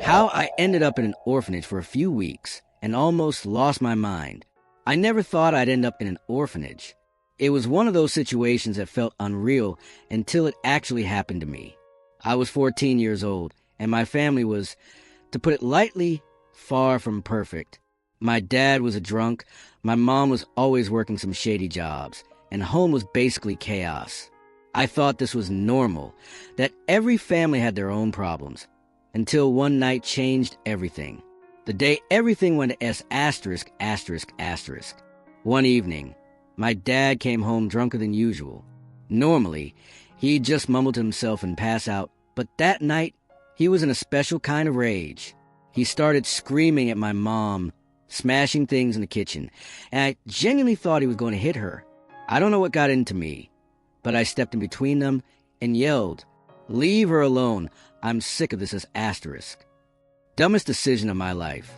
How I ended up in an orphanage for a few weeks and almost lost my mind. I never thought I'd end up in an orphanage. It was one of those situations that felt unreal until it actually happened to me. I was 14 years old, and my family was, to put it lightly, far from perfect. My dad was a drunk, my mom was always working some shady jobs, and home was basically chaos. I thought this was normal, that every family had their own problems, until one night changed everything. The day everything went to S asterisk asterisk asterisk. One evening, my dad came home drunker than usual. Normally, he'd just mumble to himself and pass out, but that night, he was in a special kind of rage. He started screaming at my mom, smashing things in the kitchen, and I genuinely thought he was going to hit her. I don't know what got into me, but I stepped in between them and yelled, "Leave her alone. I'm sick of this as asterisk." Dumbest decision of my life.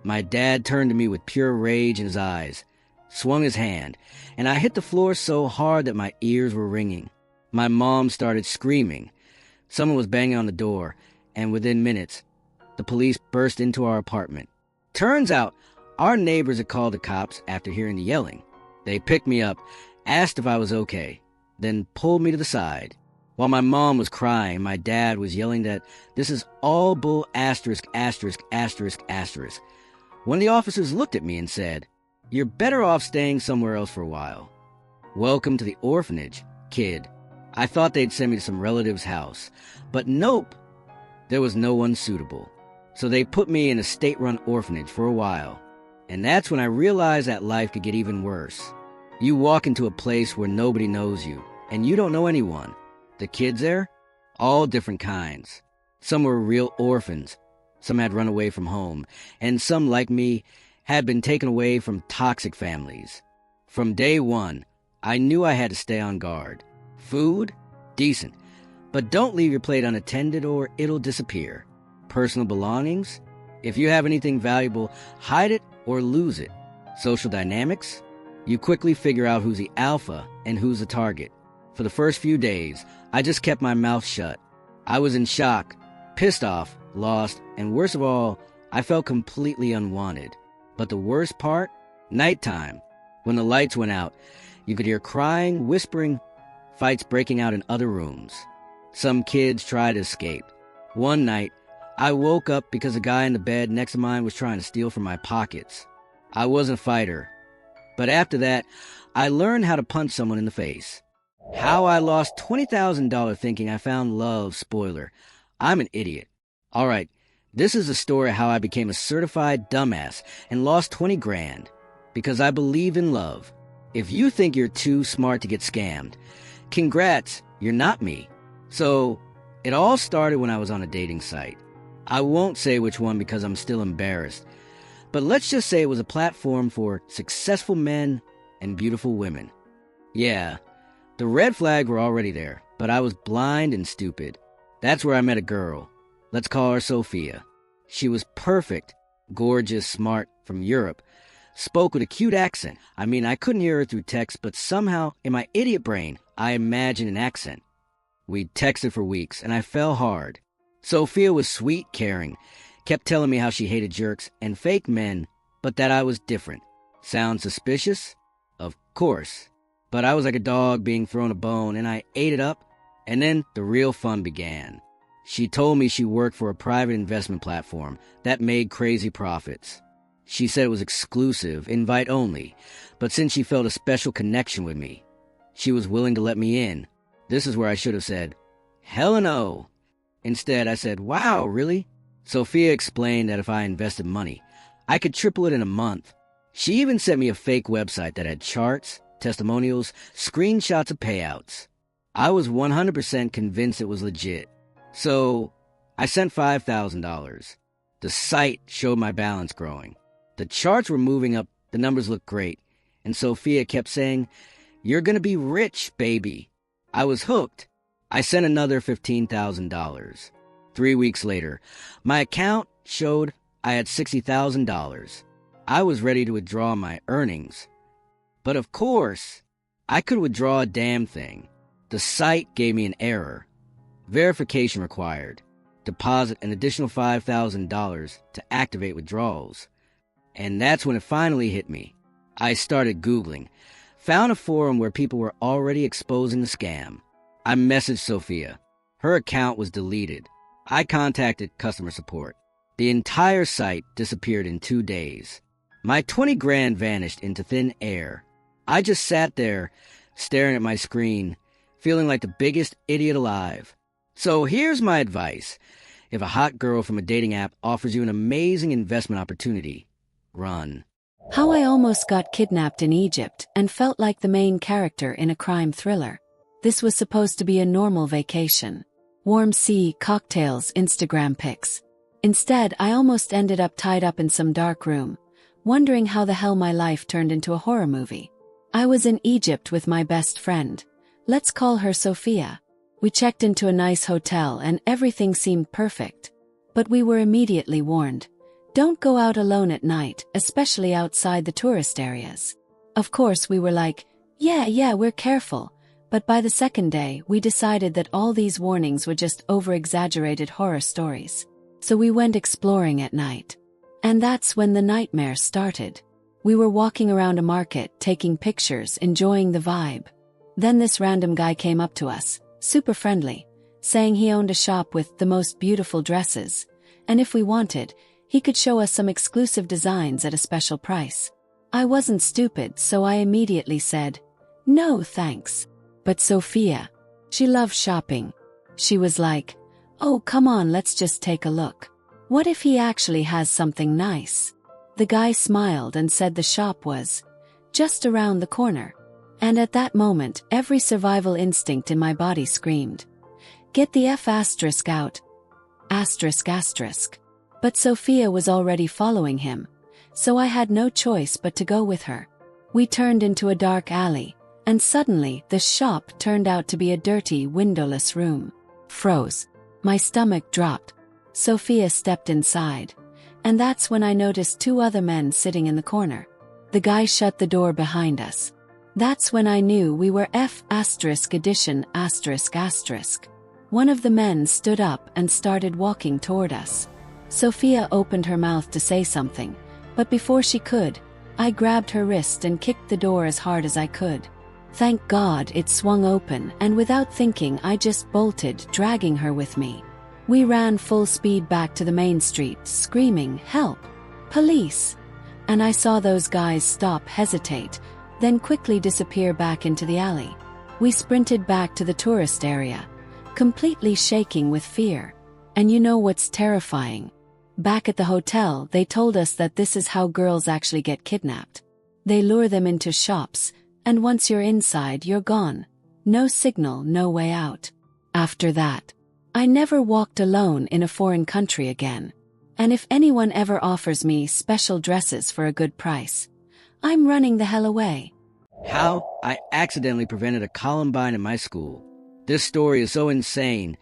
My dad turned to me with pure rage in his eyes, swung his hand, and I hit the floor so hard that my ears were ringing. My mom started screaming. Someone was banging on the door, and within minutes, the police burst into our apartment. Turns out, our neighbors had called the cops after hearing the yelling. They picked me up, asked if I was okay, then pulled me to the side. While my mom was crying, my dad was yelling that this is all bull asterisk asterisk asterisk asterisk. One of the officers looked at me and said, "You're better off staying somewhere else for a while. Welcome to the orphanage, kid." I thought they'd send me to some relative's house, but nope, there was no one suitable. So they put me in a state-run orphanage for a while. And that's when I realized that life could get even worse. You walk into a place where nobody knows you, and you don't know anyone. The kids there? All different kinds. Some were real orphans. Some had run away from home. And some, like me, had been taken away from toxic families. From day one, I knew I had to stay on guard. Food? Decent. But don't leave your plate unattended or it'll disappear. Personal belongings? If you have anything valuable, hide it or lose it. Social dynamics? You quickly figure out who's the alpha and who's the target. For the first few days, I just kept my mouth shut. I was in shock, pissed off, lost, and worst of all, I felt completely unwanted. But the worst part? Nighttime. When the lights went out, you could hear crying, whispering, fights breaking out in other rooms. Some kids tried to escape. One night, I woke up because a guy in the bed next to mine was trying to steal from my pockets. I wasn't a fighter. But after that, I learned how to punch someone in the face. How I lost $20,000 thinking I found love, spoiler. I'm an idiot. All right, this is the story of how I became a certified dumbass and lost 20 grand. Because I believe in love. If you think you're too smart to get scammed, congrats, you're not me. So, it all started when I was on a dating site. I won't say which one because I'm still embarrassed. But let's just say it was a platform for successful men and beautiful women. Yeah, the red flags were already there, but I was blind and stupid. That's where I met a girl. Let's call her Sophia. She was perfect, gorgeous, smart, from Europe. Spoke with a cute accent. I mean, I couldn't hear her through text, but somehow, in my idiot brain, I imagined an accent. We texted for weeks, and I fell hard. Sophia was sweet, caring, kept telling me how she hated jerks and fake men, but that I was different. Sound suspicious? Of course. But I was like a dog being thrown a bone, and I ate it up, and then the real fun began. She told me she worked for a private investment platform that made crazy profits. She said it was exclusive, invite only, but since she felt a special connection with me, she was willing to let me in. This is where I should have said, hell no. Instead, I said, wow, really? Sophia explained that if I invested money, I could triple it in a month. She even sent me a fake website that had charts, testimonials, screenshots of payouts. I was 100% convinced it was legit. So, I sent $5,000. The site showed my balance growing. The charts were moving up, the numbers looked great, and Sophia kept saying, "You're gonna be rich, baby." I was hooked. I sent another $15,000. 3 weeks later, my account showed I had $60,000. I was ready to withdraw my earnings. But of course, I could withdraw a damn thing. The site gave me an error. Verification required. deposit an additional $5,000 to activate withdrawals. And that's when it finally hit me. I started Googling, found a forum where people were already exposing the scam. I messaged Sophia. Her account was deleted. I contacted customer support. The entire site disappeared in 2 days. My 20 grand vanished into thin air. I just sat there, staring at my screen, feeling like the biggest idiot alive. So here's my advice. If a hot girl from a dating app offers you an amazing investment opportunity, run. How I almost got kidnapped in Egypt and felt like the main character in a crime thriller. This was supposed to be a normal vacation. Warm sea, cocktails, Instagram pics. Instead, I almost ended up tied up in some dark room, wondering how the hell my life turned into a horror movie. I was in Egypt with my best friend. Let's call her Sophia. We checked into a nice hotel and everything seemed perfect. But we were immediately warned. Don't go out alone at night, especially outside the tourist areas. Of course, we were like, yeah, we're careful. But by the second day, we decided that all these warnings were just over-exaggerated horror stories. So we went exploring at night. And that's when the nightmare started. We were walking around a market, taking pictures, enjoying the vibe. Then this random guy came up to us, super friendly, saying he owned a shop with the most beautiful dresses, and if we wanted, he could show us some exclusive designs at a special price. I wasn't stupid, so I immediately said, no thanks. But Sophia, she loves shopping. She was like, oh come on, let's just take a look. What if he actually has something nice? The guy smiled and said the shop was just around the corner. And at that moment, every survival instinct in my body screamed, get the F** out. ***. But Sophia was already following him, so I had no choice but to go with her. We turned into a dark alley, and suddenly the shop turned out to be a dirty, windowless room. Froze. My stomach dropped. Sophia stepped inside, and that's when I noticed 2 other men sitting in the corner. The guy shut the door behind us. That's when I knew we were F** edition***. One of the men stood up and started walking toward us. Sophia opened her mouth to say something, but before she could, I grabbed her wrist and kicked the door as hard as I could. Thank God it swung open, and without thinking I just bolted, dragging her with me. We ran full speed back to the main street, screaming, help! Police! And I saw those guys stop, hesitate, then quickly disappear back into the alley. We sprinted back to the tourist area, completely shaking with fear. And you know what's terrifying? Back at the hotel, they told us that this is how girls actually get kidnapped. They lure them into shops, and once you're inside, you're gone. No signal, no way out. After that, I never walked alone in a foreign country again. And if anyone ever offers me special dresses for a good price, I'm running the hell away. How I accidentally prevented a Columbine in my school. This story is so insane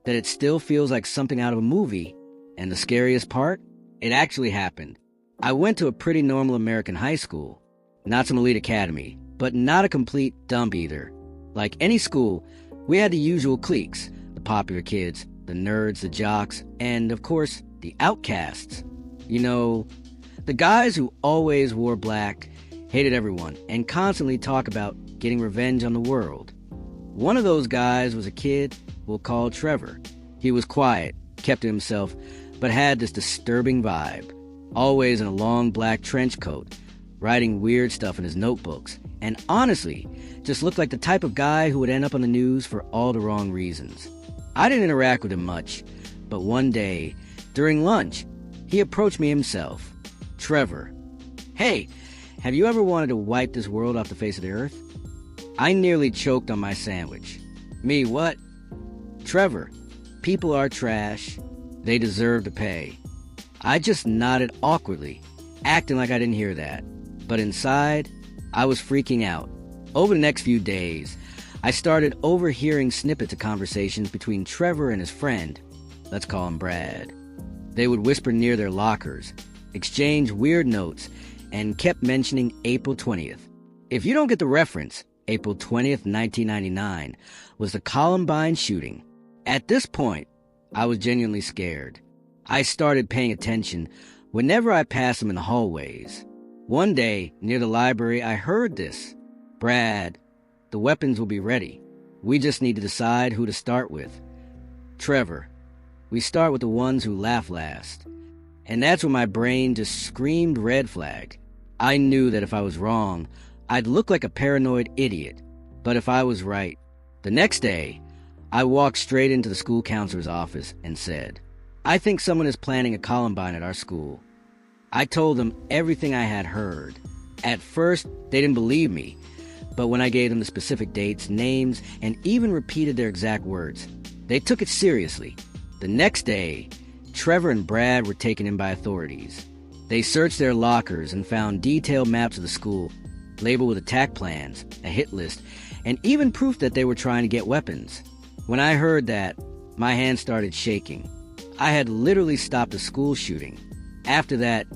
that it still feels like something out of a movie. And the scariest part? It actually happened. I went to a pretty normal American high school. Not some elite academy, but not a complete dump either. Like any school, we had the usual cliques. The popular kids, the nerds, the jocks, and of course, the outcasts. You know, the guys who always wore black, hated everyone, and constantly talk about getting revenge on the world. One of those guys was a kid we'll call Trevor. He was quiet, kept to himself, but had this disturbing vibe. Always in a long black trench coat, writing weird stuff in his notebooks, and honestly, just looked like the type of guy who would end up on the news for all the wrong reasons. I didn't interact with him much, but one day, during lunch, he approached me himself. Trevor, hey, have you ever wanted to wipe this world off the face of the earth? I nearly choked on my sandwich. Me what? Trevor, people are trash. They deserve to pay. I just nodded awkwardly, acting like I didn't hear that. But inside, I was freaking out. Over the next few days, I started overhearing snippets of conversations between Trevor and his friend. Let's call him Brad. They would whisper near their lockers, exchange weird notes, and kept mentioning April 20th. If you don't get the reference, April 20th, 1999 was the Columbine shooting. At this point, I was genuinely scared. I started paying attention whenever I passed them in the hallways. One day, near the library, I heard this. "Brad, the weapons will be ready. We just need to decide who to start with." "Trevor, we start with the ones who laugh last." And that's when my brain just screamed red flag. I knew that if I was wrong, I'd look like a paranoid idiot. But if I was right, the next day, I walked straight into the school counselor's office and said, "I think someone is planning a Columbine at our school." I told them everything I had heard. At first, they didn't believe me, but when I gave them the specific dates, names, and even repeated their exact words, they took it seriously. The next day, Trevor and Brad were taken in by authorities. They searched their lockers and found detailed maps of the school, labeled with attack plans, a hit list, and even proof that they were trying to get weapons. When I heard that, my hands started shaking. I had literally stopped a school shooting. After that,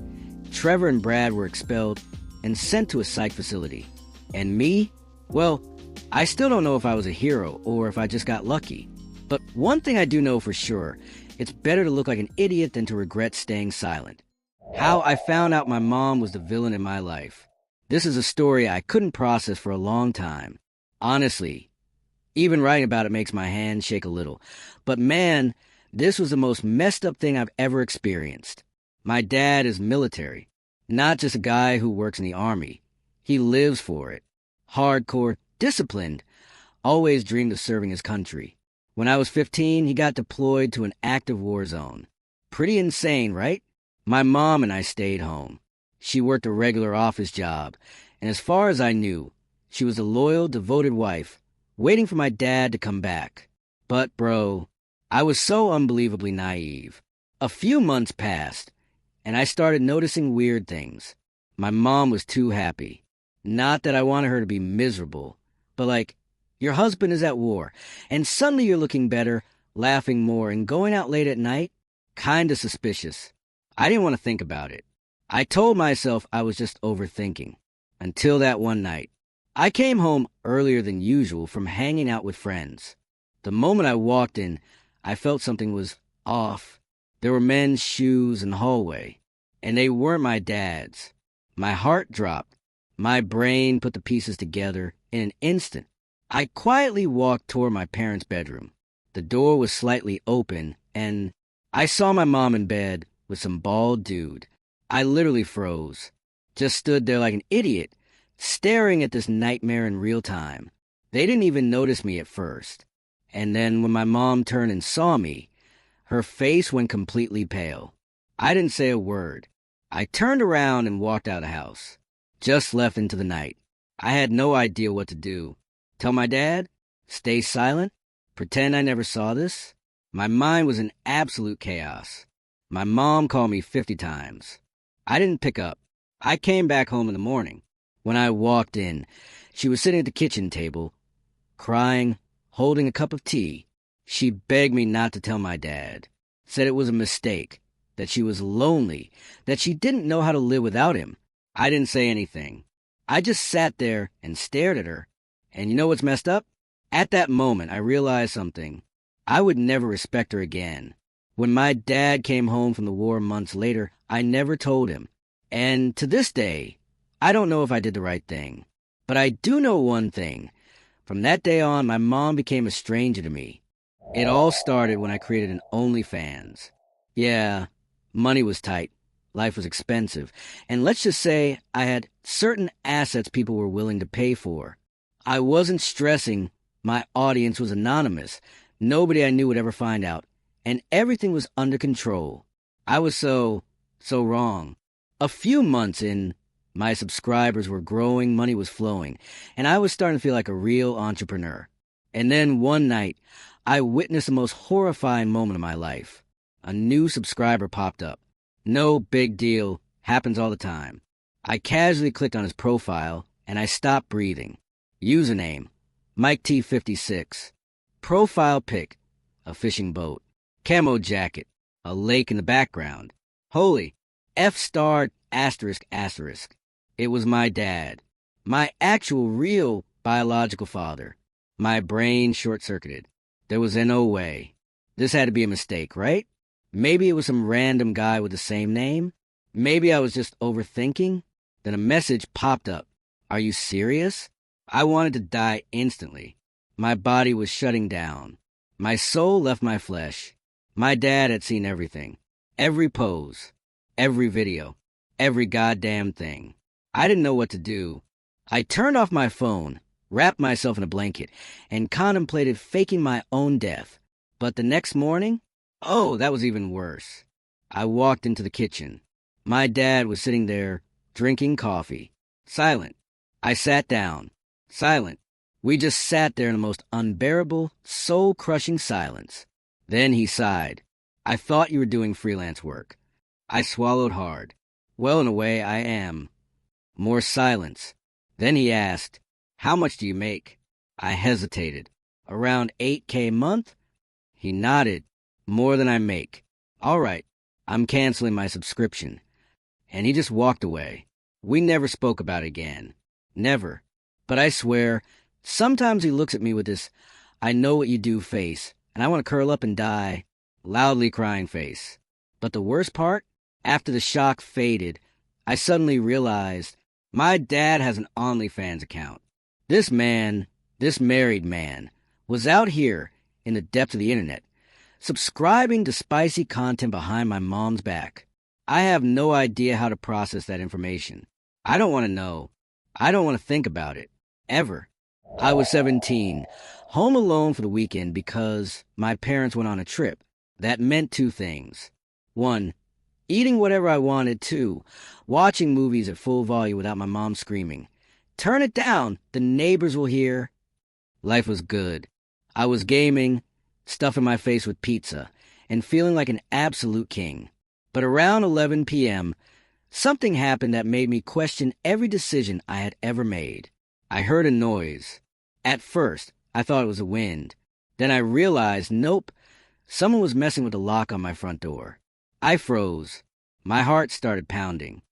Trevor and Brad were expelled and sent to a psych facility. And me? Well, I still don't know if I was a hero or if I just got lucky. But one thing I do know for sure, it's better to look like an idiot than to regret staying silent. How I found out my mom was the villain in my life. This is a story I couldn't process for a long time. Honestly, even writing about it makes my hands shake a little. But man, this was the most messed up thing I've ever experienced. My dad is military, not just a guy who works in the army. He lives for it. Hardcore, disciplined, always dreamed of serving his country. When I was 15, he got deployed to an active war zone. Pretty insane, right? My mom and I stayed home. She worked a regular office job, and as far as I knew, she was a loyal, devoted wife, waiting for my dad to come back. But, bro, I was so unbelievably naive. A few months passed, and I started noticing weird things. My mom was too happy. Not that I wanted her to be miserable, but like, your husband is at war, and suddenly you're looking better, laughing more, and going out late at night? Kinda suspicious. I didn't want to think about it. I told myself I was just overthinking. Until that one night. I came home earlier than usual from hanging out with friends. The moment I walked in, I felt something was off. There were men's shoes in the hallway, and they weren't my dad's. My heart dropped. My brain put the pieces together in an instant. I quietly walked toward my parents' bedroom. The door was slightly open, and I saw my mom in bed with some bald dude. I literally froze. Just stood there like an idiot, staring at this nightmare in real time. They didn't even notice me at first. And then when my mom turned and saw me, her face went completely pale. I didn't say a word. I turned around and walked out of the house. Just left into the night. I had no idea what to do. Tell my dad? Stay silent? Pretend I never saw this? My mind was in absolute chaos. My mom called me 50 times. I didn't pick up. I came back home in the morning. When I walked in, she was sitting at the kitchen table, crying, holding a cup of tea. She begged me not to tell my dad, said it was a mistake, that she was lonely, that she didn't know how to live without him. I didn't say anything. I just sat there and stared at her. And you know what's messed up? At that moment, I realized something. I would never respect her again. When my dad came home from the war months later, I never told him. And to this day, I don't know if I did the right thing. But I do know one thing. From that day on, my mom became a stranger to me. It all started when I created an OnlyFans. Yeah, money was tight. Life was expensive. And let's just say I had certain assets people were willing to pay for. I wasn't stressing. My audience was anonymous. Nobody I knew would ever find out. And everything was under control. I was so wrong. A few months in, my subscribers were growing, money was flowing, and I was starting to feel like a real entrepreneur. And then one night, I witnessed the most horrifying moment of my life. A new subscriber popped up. No big deal, happens all the time. I casually clicked on his profile, and I stopped breathing. Username, Mike T56. Profile pic, a fishing boat. Camo jacket, a lake in the background. Holy, F***. It was my dad. My actual, real, biological father. My brain short-circuited. There was no way. This had to be a mistake, right? Maybe it was some random guy with the same name. Maybe I was just overthinking. Then a message popped up. Are you serious? I wanted to die instantly. My body was shutting down. My soul left my flesh. My dad had seen everything. Every pose. Every video. Every goddamn thing. I didn't know what to do. I turned off my phone, wrapped myself in a blanket, and contemplated faking my own death. But the next morning, oh, that was even worse. I walked into the kitchen. My dad was sitting there, drinking coffee. Silent. I sat down. Silent. We just sat there in the most unbearable, soul-crushing silence. Then he sighed. I thought you were doing freelance work. I swallowed hard. Well, in a way, I am. More silence. Then he asked, how much do you make? I hesitated. Around $8K a month? He nodded. More than I make. All right, I'm canceling my subscription. And he just walked away. We never spoke about it again. Never. But I swear, sometimes he looks at me with this, I know what you do face, and I want to curl up and die, loudly crying face. But the worst part, after the shock faded, I suddenly realized my dad has an OnlyFans account. This man, this married man, was out here in the depths of the internet, subscribing to spicy content behind my mom's back. I have no idea how to process that information. I don't want to know. I don't want to think about it. Ever. I was 17, home alone for the weekend because my parents went on a trip. That meant two things. One, eating whatever I wanted. Two, watching movies at full volume without my mom screaming, turn it down, the neighbors will hear. Life was good. I was gaming, stuffing my face with pizza, and feeling like an absolute king. But around 11 p.m., something happened that made me question every decision I had ever made. I heard a noise. At first, I thought it was the wind. Then I realized, nope, someone was messing with the lock on my front door. I froze. My heart started pounding.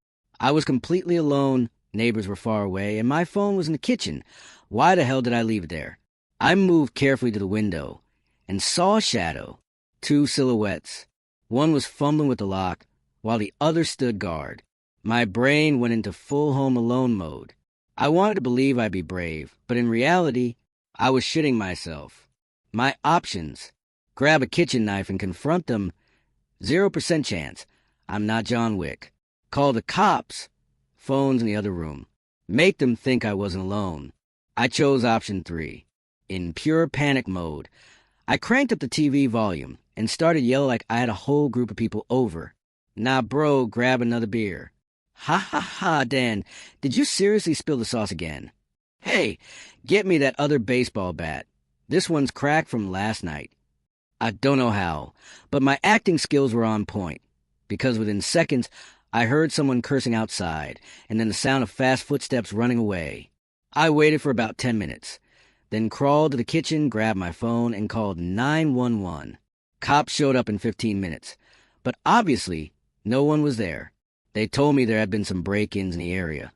I was completely alone, neighbors were far away, and my phone was in the kitchen. Why the hell did I leave it there? I moved carefully to the window and saw a shadow. Two silhouettes. One was fumbling with the lock, while the other stood guard. My brain went into full Home Alone mode. I wanted to believe I'd be brave, but in reality, I was shitting myself. My options: grab a kitchen knife and confront them. 0% chance. I'm not John Wick. Call the cops. Phone's in the other room. Make them think I wasn't alone. I chose option 3. In pure panic mode, I cranked up the TV volume and started yelling like I had a whole group of people over. Nah, bro, grab another beer. Ha ha ha, Dan, did you seriously spill the sauce again? Hey, get me that other baseball bat. This one's cracked from last night. I don't know how, but my acting skills were on point, because within seconds, I heard someone cursing outside, and then the sound of fast footsteps running away. I waited for about 10 minutes, then crawled to the kitchen, grabbed my phone, and called 911. Cops showed up in 15 minutes, but obviously, no one was there. They told me there had been some break-ins in the area.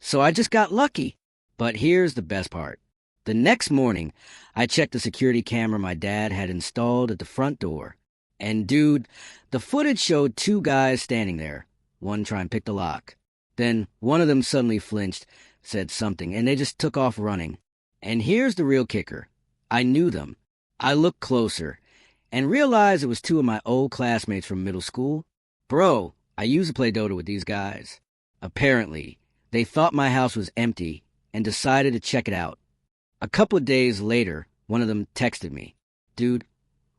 So I just got lucky. But here's the best part. The next morning, I checked the security camera my dad had installed at the front door. And dude, the footage showed 2 guys standing there, one trying to pick the lock. Then one of them suddenly flinched, said something, and they just took off running. And here's the real kicker. I knew them. I looked closer and realized it was 2 of my old classmates from middle school. Bro, I used to play Dota with these guys. Apparently, they thought my house was empty and decided to check it out. A couple of days later, one of them texted me. Dude,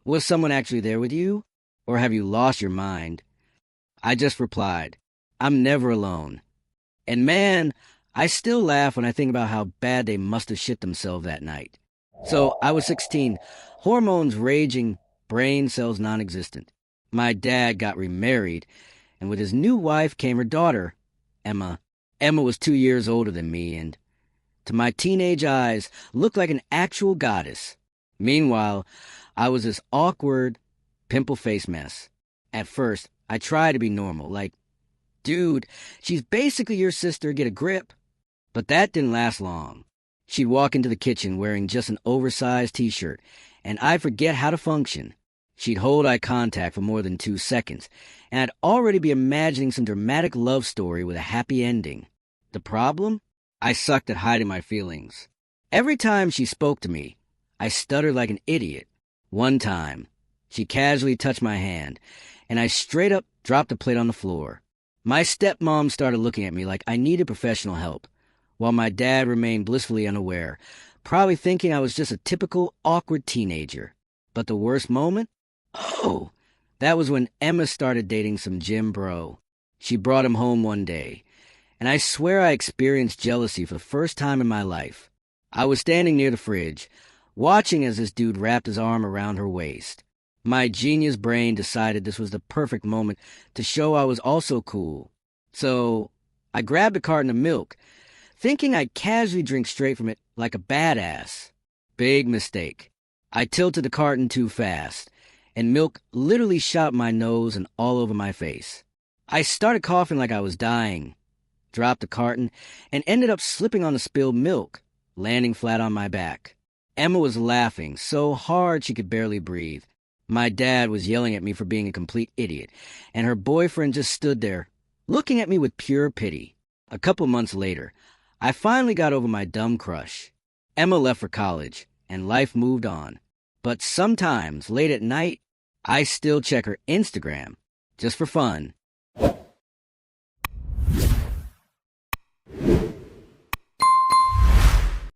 was someone actually there with you? Or have you lost your mind? I just replied, I'm never alone. And man, I still laugh when I think about how bad they must have shit themselves that night. So I was 16, hormones raging, brain cells non-existent. My dad got remarried, and with his new wife came her daughter, Emma. Emma was 2 years older than me, and to my teenage eyes, looked like an actual goddess. Meanwhile, I was this awkward, pimple-faced mess. At first, I tried to be normal, like, dude, she's basically your sister, get a grip. But that didn't last long. She'd walk into the kitchen wearing just an oversized t-shirt, and I'd forget how to function. She'd hold eye contact for more than 2 seconds, and I'd already be imagining some dramatic love story with a happy ending. The problem? I sucked at hiding my feelings. Every time she spoke to me, I stuttered like an idiot. One time, she casually touched my hand, and I straight up dropped the plate on the floor. My stepmom started looking at me like I needed professional help, while my dad remained blissfully unaware, probably thinking I was just a typical awkward teenager. But the worst moment? Oh, that was when Emma started dating some gym bro. She brought him home one day, and I swear I experienced jealousy for the first time in my life. I was standing near the fridge, watching as this dude wrapped his arm around her waist. My genius brain decided this was the perfect moment to show I was also cool. So I grabbed a carton of milk, thinking I'd casually drink straight from it like a badass. Big mistake. I tilted the carton too fast, and milk literally shot my nose and all over my face. I started coughing like I was dying, dropped the carton, and ended up slipping on the spilled milk, landing flat on my back. Emma was laughing so hard she could barely breathe. My dad was yelling at me for being a complete idiot, and her boyfriend just stood there, looking at me with pure pity. A couple months later, I finally got over my dumb crush. Emma left for college, and life moved on. But sometimes, late at night, I still check her Instagram, just for fun,